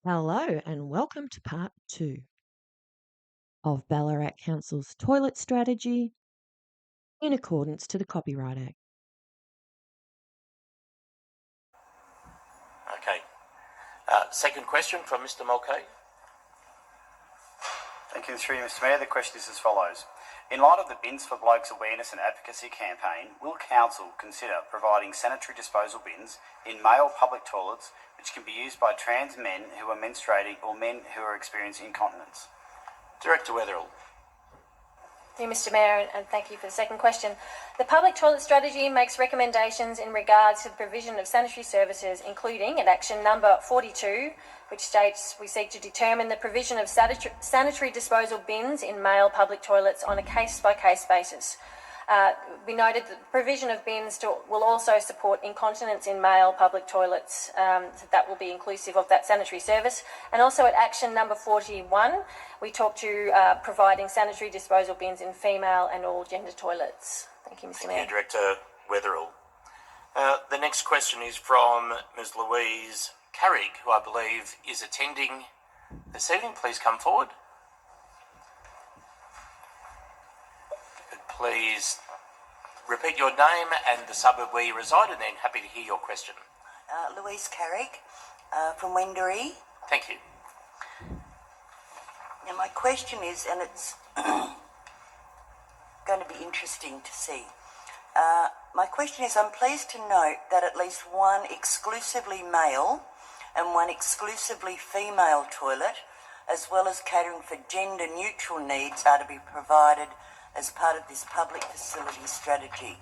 Hello and welcome to part 2 of Ballarat Council's toilet strategy in accordance to the Copyright Act. Okay. Second question from Mr. Mulcahy. Thank you, through you, Mr. Mayor. The question is as follows. In light of the Bins for Blokes awareness and advocacy campaign, will Council consider providing sanitary disposal bins in male public toilets which can be used by trans men who are menstruating or men who are experiencing incontinence? Director Weatherall. Thank you, Mr. Mayor, and thank you for the second question. The public toilet strategy makes recommendations in regards to the provision of sanitary services, including at action number 42, which states we seek to determine the provision of sanitary disposal bins in male public toilets on a case-by-case basis. We noted that the provision of bins will also support incontinence in male public toilets, so that will be inclusive of that sanitary service. And also at action number 41, we talked to providing sanitary disposal bins in female and all gender toilets. Thank you, Mr. Mayor. Thank you, Director Weatherall. The next question is from Ms. Louise Carrick, who I believe is attending this evening. Please come forward. Please repeat your name and the suburb where you reside, and then happy to hear your question. Louise Carrick from Wendouree. Thank you. Now my question is, and it's going to be interesting to see. My question is, I'm pleased to note that at least one exclusively male and one exclusively female toilet, as well as catering for gender-neutral needs, are to be provided as part of this public facility strategy.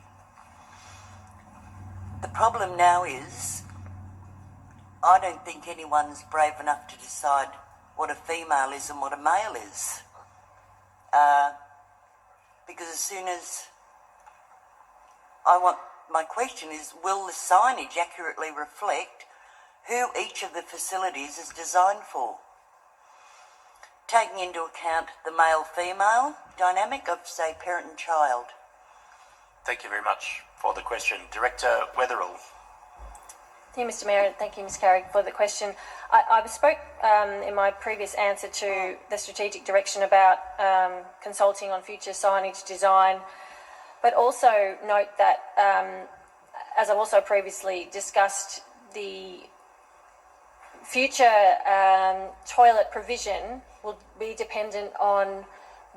The problem now is, I don't think anyone's brave enough to decide what a female is and what a male is. Because as soon as my question is, will the signage accurately reflect who each of the facilities is designed for? Taking into account the male-female dynamic of, say, parent and child. Thank you very much for the question. Director Weatherall. Thank you, Mr. Mayor, and thank you, Ms. Carrick, for the question. I spoke in my previous answer to the strategic direction about consulting on future signage design, but also note that, as I've also previously discussed, the future toilet provision will be dependent on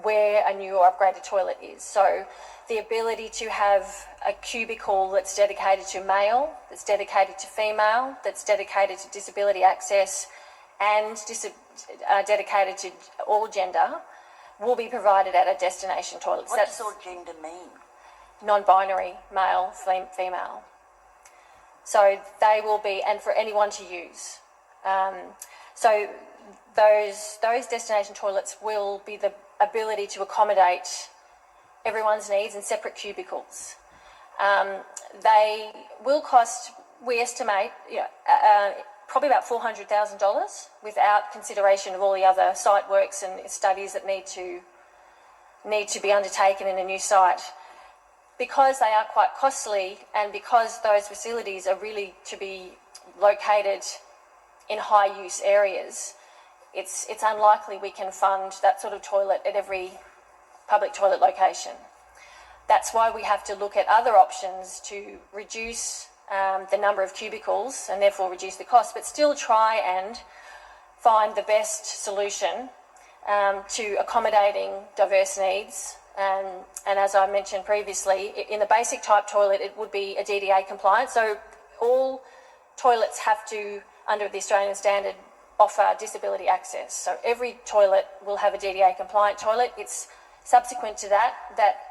where a new or upgraded toilet is. So the ability to have a cubicle that's dedicated to male, that's dedicated to female, that's dedicated to disability access and dedicated to all gender will be provided at a destination toilet. What does all gender mean? Non-binary, male, female. So they will be, and for anyone to use. So those destination toilets will be the ability to accommodate everyone's needs in separate cubicles. They will cost, we estimate, probably about $400,000 without consideration of all the other site works and studies that need to be undertaken in a new site. Because they are quite costly and because those facilities are really to be located in high use areas, it's unlikely we can fund that sort of toilet at every public toilet location. That's why we have to look at other options to reduce the number of cubicles and therefore reduce the cost, but still try and find the best solution to accommodating diverse needs. And as I mentioned previously, in the basic type toilet, it would be a DDA compliant. So all toilets have to, under the Australian standard, offer disability access. So every toilet will have a DDA compliant toilet. It's subsequent to that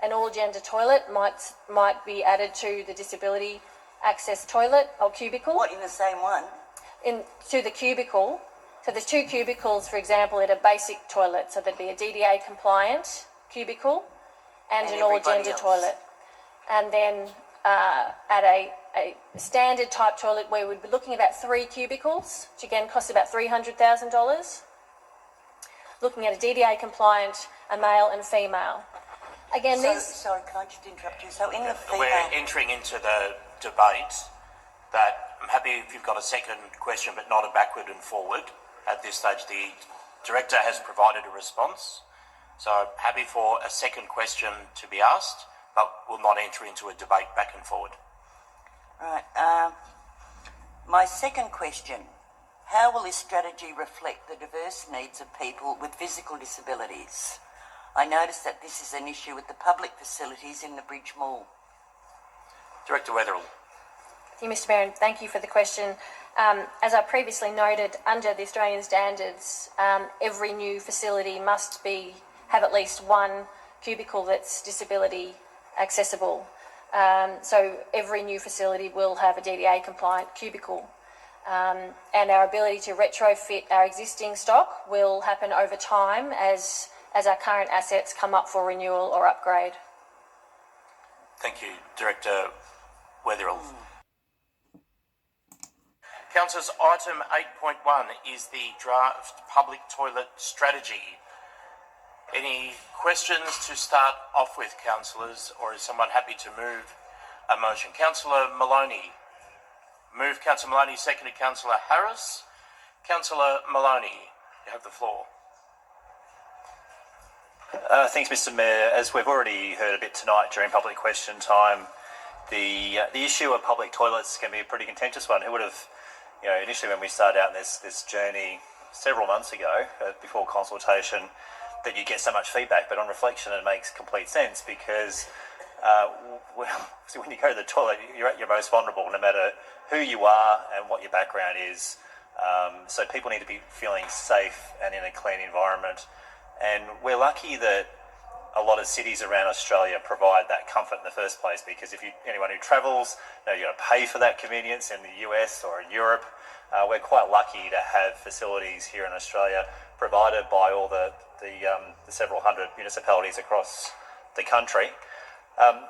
an all gender toilet might be added to the disability access toilet or cubicle. What, in the same one? To the cubicle. So there's two cubicles, for example, at a basic toilet. So there'd be a DDA compliant cubicle and an all gender toilet. And then at a standard type toilet where we'd be looking at about 3 cubicles, which again costs about $300,000. Looking at a DDA compliant, a male and female. Again, Sorry, can I just interrupt you? So in the female... We're entering into the debate that I'm happy if you've got a second question, but not a backward and forward. At this stage, the Director has provided a response, so happy for a second question to be asked, but will not enter into a debate back and forward. Right. My second question, how will this strategy reflect the diverse needs of people with physical disabilities? I notice that this is an issue with the public facilities in the Bridge Mall. Director Weatherill. Thank you, Mr. Mayor, and thank you for the question. As I previously noted, under the Australian standards, every new facility must have at least one cubicle that's disability accessible. So every new facility will have a DDA compliant cubicle. And our ability to retrofit our existing stock will happen over time as our current assets come up for renewal or upgrade. Thank you, Director Weatherill. Councillors, item 8.1 is the draft public toilet strategy. Any questions to start off with, councillors, or is someone happy to move a motion? Councillor Maloney. Move Councillor Maloney, seconded Councillor Harris. Councillor Maloney, you have the floor. Thanks, Mr. Mayor. As we've already heard a bit tonight during public question time, the issue of public toilets can be a pretty contentious one. Who would have, initially when we started out in this journey several months ago, before consultation, that you get so much feedback, but on reflection it makes complete sense because when you go to the toilet, you're at your most vulnerable no matter who you are and what your background is. So people need to be feeling safe and in a clean environment. And we're lucky that a lot of cities around Australia provide that comfort in the first place, because anyone who travels, you've got to pay for that convenience in the US or in Europe. We're quite lucky to have facilities here in Australia provided by all the several hundred municipalities across the country.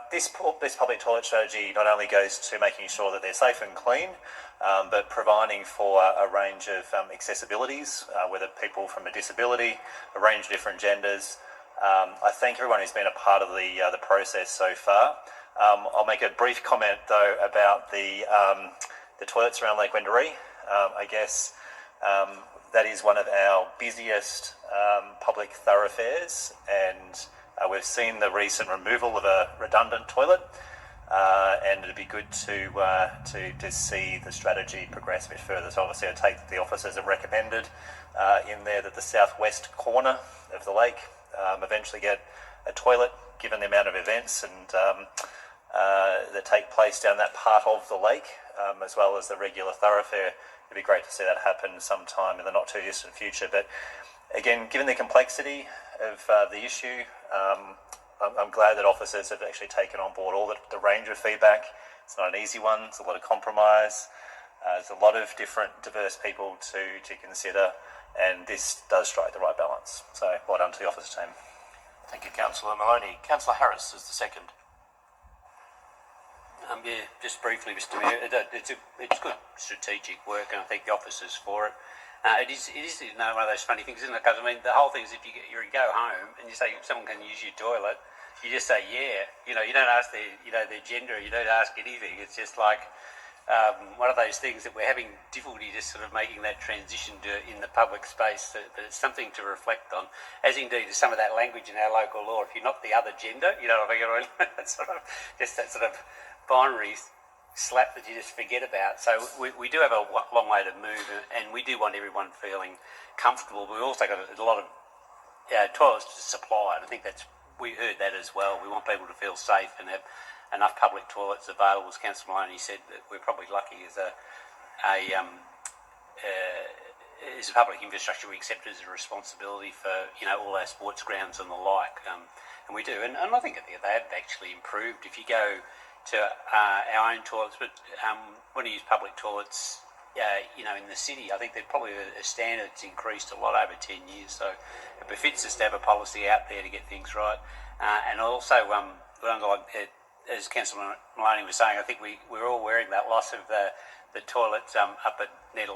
This public toilet strategy not only goes to making sure that they're safe and clean, but providing for a range of accessibilities, whether people from a disability, a range of different genders. I thank everyone who's been a part of the process so far. I'll make a brief comment though about the toilets around Lake Wendouree. I guess that is one of our busiest public thoroughfares, and we've seen the recent removal of a redundant toilet, and it'd be good to see the strategy progress a bit further. So obviously I take the officers have recommended in there that the southwest corner of the lake eventually get a toilet, given the amount of events and that take place down that part of the lake, as well as the regular thoroughfare. It'd be great to see that happen sometime in the not too distant future. But again, given the complexity of the issue, I'm glad that officers have actually taken on board all the range of feedback. It's not an easy one. It's a lot of compromise. There's a lot of different diverse people to consider, and this does strike the right balance. So well done to the officer team. Thank you, Councillor Maloney. Councillor Harris is the second. Yeah, just briefly, Mr. Mayor, it's good strategic work, and I thank the officers for it. It is one of those funny things, isn't it? Because I mean, the whole thing is if you go home and you say someone can use your toilet, you just say yeah. You don't ask their gender, you don't ask anything. It's just like one of those things that we're having difficulty just sort of making that transition in the public space. But it's something to reflect on, as indeed is some of that language in our local law. If you're not the other gender, you know what I mean? That's sort of just that sort of binary slap that you just forget about. So we do have a long way to move, and we do want everyone feeling comfortable. But we've also got a lot of toilets to supply, and I think we heard that as well. We want people to feel safe and have enough public toilets available. As Councillor Maloney said, that we're probably lucky as a public infrastructure. We accept it as a responsibility for all our sports grounds and the like, and we do. And I think they have actually improved. If you go to our own toilets, but when you use public toilets, in the city, I think that probably a standard's increased a lot over 10 years. So it befits us to have a policy out there to get things right. And also, as Councillor Maloney was saying, I think we're all wearing that loss of the toilets up at near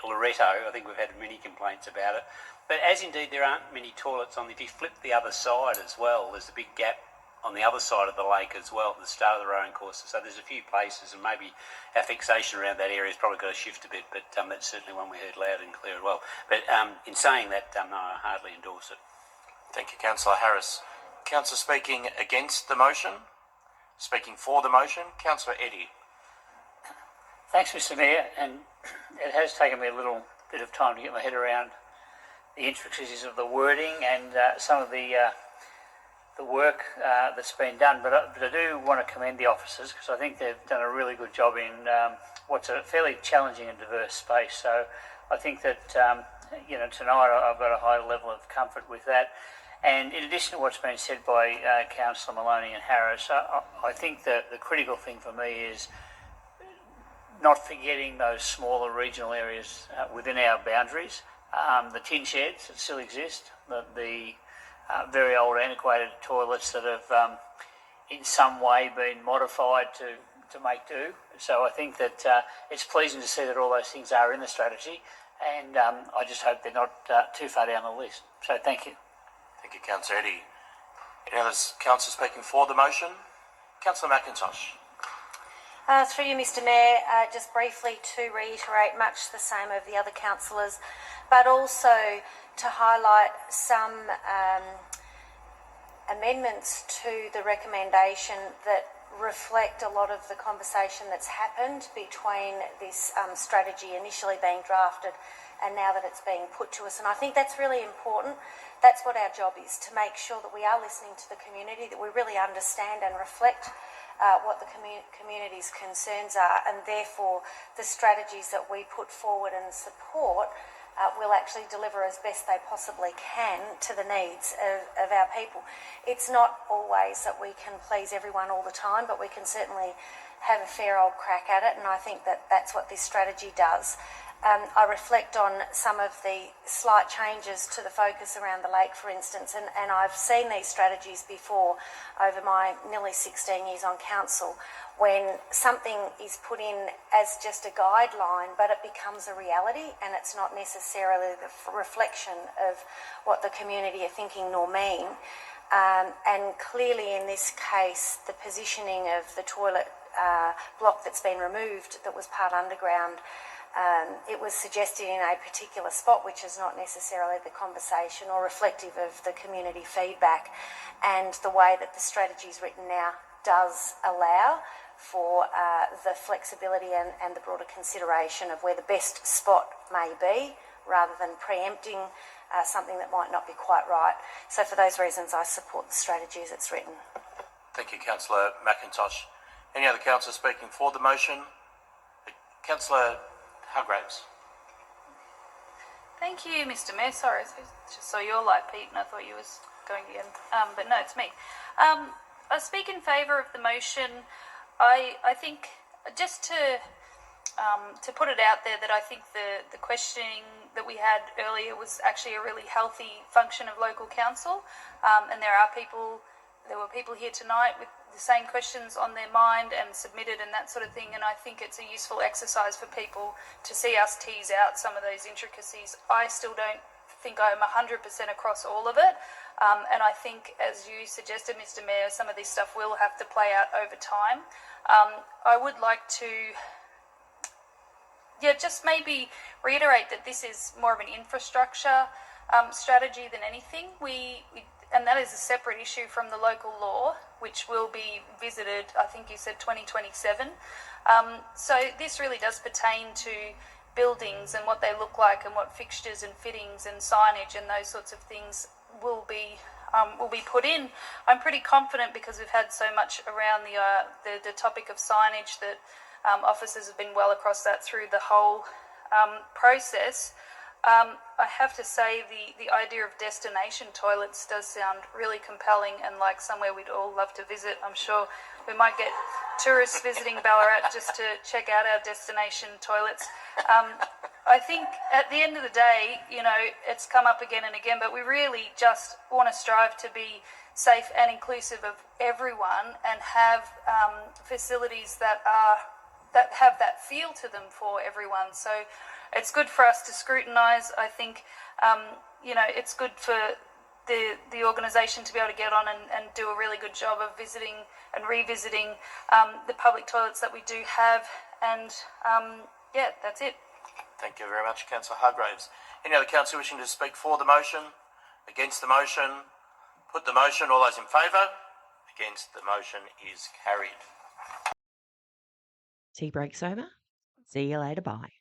Loretto. I think we've had many complaints about it. But as indeed there aren't many toilets if you flip the other side as well, there's a big gap on the other side of the lake as well, at the start of the rowing courses. So there's a few places, and maybe our fixation around that area has probably got to shift a bit, but that's certainly one we heard loud and clear as well. But in saying that, no, I hardly endorse it. Thank you, Councillor Harris. Councillor speaking against the motion. Speaking for the motion, Councillor Eddy. Thanks, Mr Mayor, and it has taken me a little bit of time to get my head around the intricacies of the wording and some of the work that's been done. But I do want to commend the officers, because I think they've done a really good job in what's a fairly challenging and diverse space. So I think that tonight I've got a high level of comfort with that. And in addition to what's been said by Councillor Maloney and Harris, I think that the critical thing for me is not forgetting those smaller regional areas within our boundaries. The tin sheds that still exist, the very old antiquated toilets that have in some way been modified to make do. So I think that it's pleasing to see that all those things are in the strategy, and I just hope they're not too far down the list. So thank you. Thank you, Councillor Eddy. Any other councillors speaking for the motion? Councillor McIntosh. Through you, Mr Mayor, just briefly to reiterate much the same of the other councillors, but also to highlight some amendments to the recommendation that reflect a lot of the conversation that's happened between this strategy initially being drafted and now that it's being put to us. And I think that's really important. That's what our job is, to make sure that we are listening to the community, that we really understand and reflect what the community's concerns are, and therefore the strategies that we put forward and support will actually deliver as best they possibly can to the needs of our people. It's not always that we can please everyone all the time, but we can certainly have a fair old crack at it, and I think that that's what this strategy does. I reflect on some of the slight changes to the focus around the lake, for instance, and I've seen these strategies before over my nearly 16 years on council, when something is put in as just a guideline, but it becomes a reality, and it's not necessarily the reflection of what the community are thinking nor mean. And clearly in this case, the positioning of the toilet block that's been removed, that was part underground, it was suggested in a particular spot, which is not necessarily the conversation or reflective of the community feedback. And the way that the strategy is written now does allow for the flexibility and the broader consideration of where the best spot may be, rather than preempting something that might not be quite right. So for those reasons, I support the strategy as it's written. Thank you, Councillor McIntosh. Any other councillor speaking for the motion? Councillor Hargraves. Thank you, Mr Mayor. Sorry, I just saw your light, Pete, and I thought you was going again. But no, it's me. I speak in favour of the motion. I think, just to put it out there, that I think the questioning that we had earlier was actually a really healthy function of local council, and there were people here tonight with the same questions on their mind and submitted and that sort of thing, and I think it's a useful exercise for people to see us tease out some of those intricacies. I still don't think I'm 100% across all of it, and I think, as you suggested, Mr Mayor, some of this stuff will have to play out over time. I would like to just maybe reiterate that this is more of an infrastructure strategy than anything. And that is a separate issue from the local law, which will be visited, I think you said 2027. So this really does pertain to buildings and what they look like, and what fixtures and fittings and signage and those sorts of things will be put in. I'm pretty confident, because we've had so much around the topic of signage, that officers have been well across that through the whole process. I have to say the idea of destination toilets does sound really compelling, and like somewhere we'd all love to visit. I'm sure we might get tourists visiting Ballarat just to check out our destination toilets. I think at the end of the day, it's come up again and again, but we really just want to strive to be safe and inclusive of everyone, and have facilities that have that feel to them for everyone. So it's good for us to scrutinise. I think, it's good for the organisation to be able to get on and do a really good job of visiting and revisiting the public toilets that we do have. And yeah, that's it. Thank you very much, Councillor Hargraves. Any other councillor wishing to speak for the motion? Against the motion? Put the motion. All those in favour? Against the motion is carried. Tea break's over. See you later. Bye.